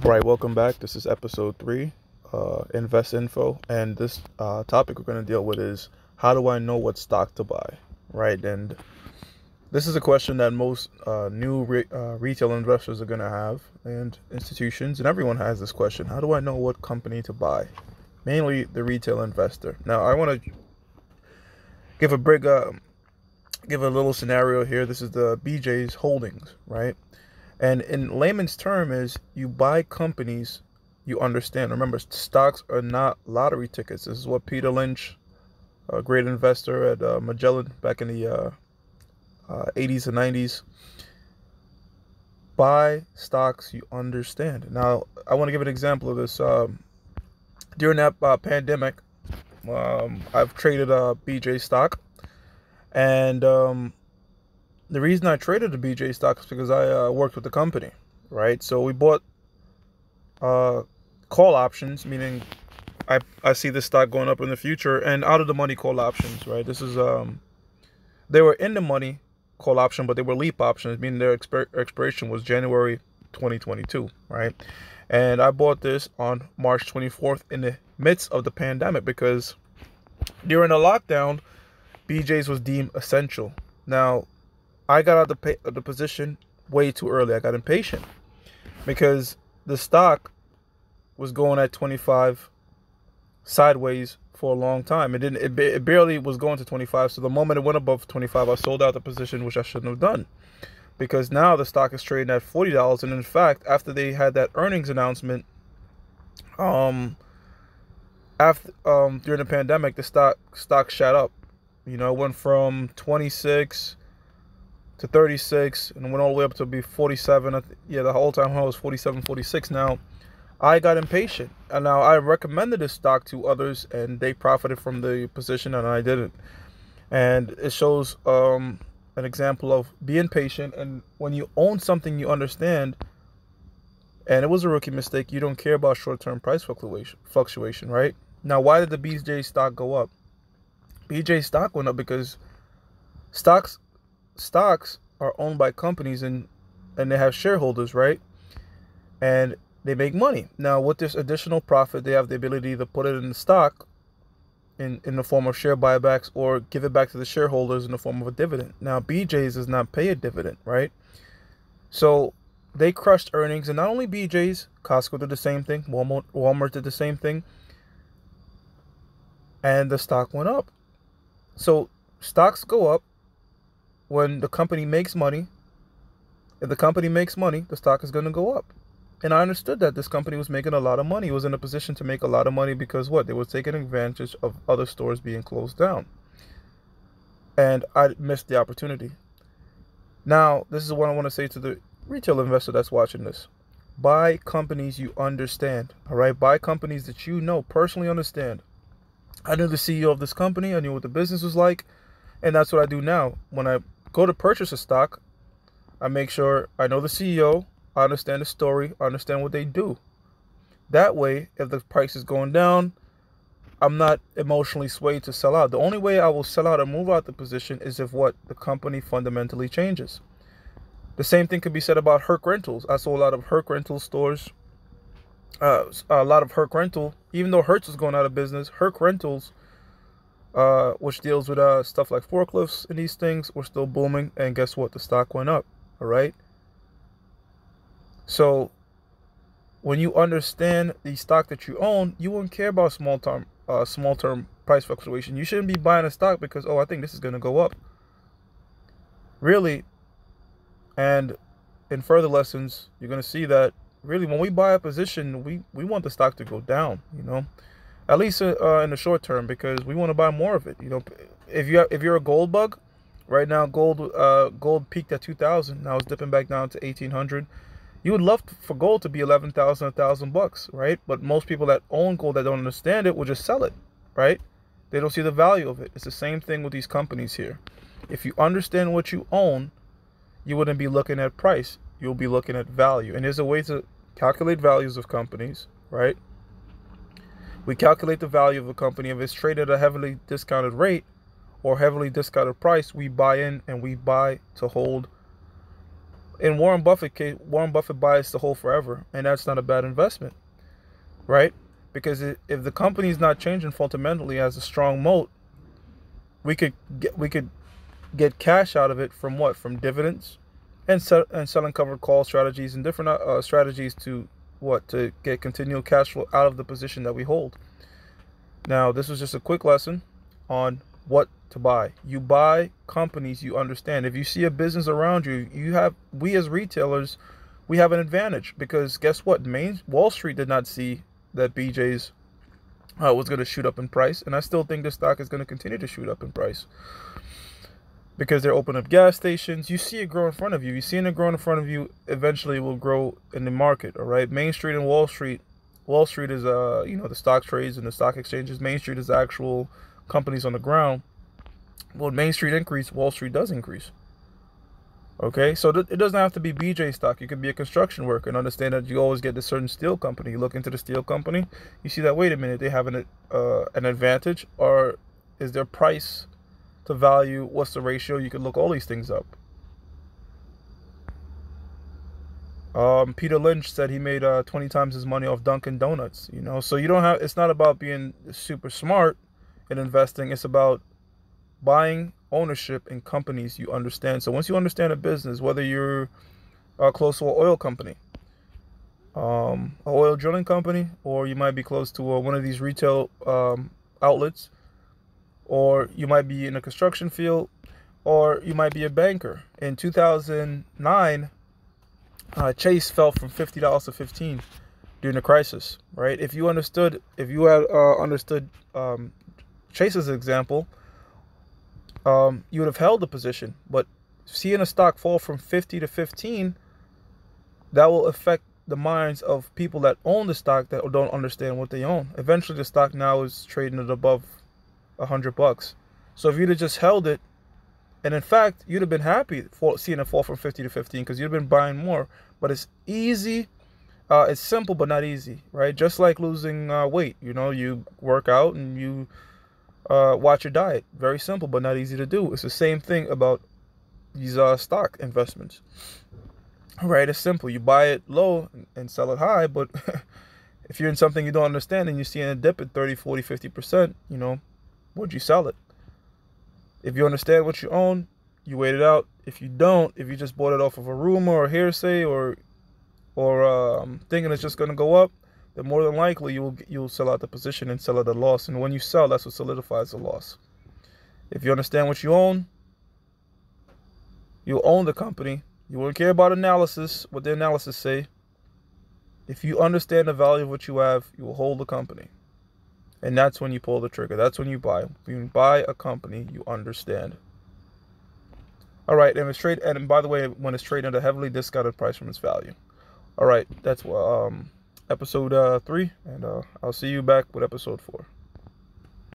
All right, welcome back. This is episode 3, Invest Info, and this topic we're going to deal with is how do I know what stock to buy, right? And this is a question that most retail investors are going to have, and institutions, and everyone has this question: how do I know what company to buy? Mainly the retail investor. Now, I want to give a little scenario here. This is the BJ's Holdings, right? And in layman's term is you buy companies you understand. Remember, stocks are not lottery tickets. This is what Peter Lynch, a great investor at Magellan back in the 80s and 90s, buy stocks you understand. Now, I want to give an example of this. During that pandemic, I've traded BJ stock, and the reason I traded the BJ stock is because I worked with the company, right? So we bought call options, meaning I see the stock going up in the future, and out of the money call options, right? This is they were in the money call option, but they were leap options, meaning their expiration was January 2022, right? And I bought this on March 24th in the midst of the pandemic because during the lockdown, BJ's was deemed essential. Now, I got out of the position way too early. I got impatient because the stock was going at 25 sideways for a long time. It barely was going to 25. So the moment it went above 25, I sold out the position, which I shouldn't have done, because now the stock is trading at $40. And in fact, after they had that earnings announcement, during the pandemic, the stock shot up. You know, it went from 26 to 36 and went all the way up to be 47. Yeah, the whole time high was 47, 46. Now, I got impatient, and now I recommended this stock to others, and they profited from the position, and I didn't. And it shows an example of being patient, and when you own something you understand, and it was a rookie mistake, you don't care about short-term price fluctuation, right? Now, why did the BJ stock go up? BJ stock went up because stocks are owned by companies, and they have shareholders, right? And they make money. Now, with this additional profit, they have the ability to put it in the stock in the form of share buybacks, or give it back to the shareholders in the form of a dividend. Now, BJ's does not pay a dividend, right? So they crushed earnings, and not only BJ's, Costco did the same thing, Walmart did the same thing, and the stock went up. So stocks go up when the company makes money. If the company makes money, the stock is going to go up. And I understood that this company was making a lot of money. It was in a position to make a lot of money because what? They were taking advantage of other stores being closed down. And I missed the opportunity. Now, this is what I want to say to the retail investor that's watching this. Buy companies you understand, all right? Buy companies that you know, personally understand. I knew the CEO of this company. I knew what the business was like. And that's what I do now. When I go to purchase a stock, I make sure I know the CEO, I understand the story, I understand what they do. That way, if the price is going down, I'm not emotionally swayed to sell out. The only way I will sell out and move out the position is if the company fundamentally changes. The same thing could be said about Herc Rentals. I saw a lot of Herc Rental stores, even though Hertz was going out of business, Herc Rentals, which deals with stuff like forklifts and these things, were still booming. And guess what? The stock went up. All right. So when you understand the stock that you own, you won't care about small term price fluctuation. You shouldn't be buying a stock because, oh, I think this is going to go up. Really. And in further lessons, you're going to see that really when we buy a position, we want the stock to go down, you know, at least in the short term, because we want to buy more of it. You know, if you're a gold bug, right now gold peaked at 2,000. Now it's dipping back down to 1,800. You would love for gold to be 11,000, $1,000, right? But most people that own gold that don't understand it will just sell it, right? They don't see the value of it. It's the same thing with these companies here. If you understand what you own, you wouldn't be looking at price. You'll be looking at value. And there's a way to calculate values of companies, right? We calculate the value of a company. If it's traded at a heavily discounted rate or heavily discounted price, we buy in, and we buy to hold In Warren Buffett case, Warren Buffett buys to hold forever, and that's not a bad investment, right? Because if the company is not changing fundamentally, has a strong moat, we could get cash out of it from what? From dividends and selling covered call strategies and different strategies to what? To get continual cash flow out of the position that we hold. Now, this was just a quick lesson on what to buy. You buy companies you understand. If you see a business around you, we as retailers, we have an advantage, because guess what? Wall Street did not see that BJ's was going to shoot up in price, and I still think the stock is going to continue to shoot up in price because they're opening up gas stations. You see it grow in front of you. You see it grow in front of you. Eventually, it will grow in the market. All right, Main Street and Wall Street. Wall Street is the stock trades and the stock exchanges. Main Street is actual companies on the ground. When Main Street increase, Wall Street does increase. Okay, so it doesn't have to be BJ stock. You could be a construction worker and understand that you always get this certain steel company. You look into the steel company, you see that, wait a minute, they have an advantage, or is their price to value, what's the ratio? You could look all these things up. Peter Lynch said he made 20 times his money off Dunkin' Donuts. So you don't have. It's not about being super smart in investing. It's about buying ownership in companies you understand. So once you understand a business, whether you're close to an oil company, an oil drilling company, or you might be close to one of these retail outlets, or you might be in a construction field, or you might be a banker. In 2009, Chase fell from $50 to $15 during the crisis, right? If you had understood Chase's example, you would have held the position. But seeing a stock fall from 50 to 15, that will affect the minds of people that own the stock that don't understand what they own. Eventually, the stock now is trading at above $100. So if you'd have just held it, and in fact, you'd have been happy seeing it fall from 50 to 15, because you'd have been buying more. But it's easy. It's simple, but not easy, right? Just like losing weight. You work out and you watch your diet. Very simple, but not easy to do. It's the same thing about these stock investments. Right? It's simple. You buy it low and sell it high, but if you're in something you don't understand and you see a dip at 30, 40, 50%, would you sell it? If you understand what you own, you wait it out. If you don't, if you just bought it off of a rumor or hearsay or thinking it's just going to go up, then more than likely you'll sell out the position and sell at a loss. And when you sell, that's what solidifies the loss. If you understand what you own, you'll own the company. You won't care about analysis, what the analysis say. If you understand the value of what you have, you will hold the company. And that's when you pull the trigger. That's when you buy. When you buy a company you understand. All right, and by the way, when it's trading at a heavily discounted price from its value. All right, that's episode 3, and I'll see you back with episode 4.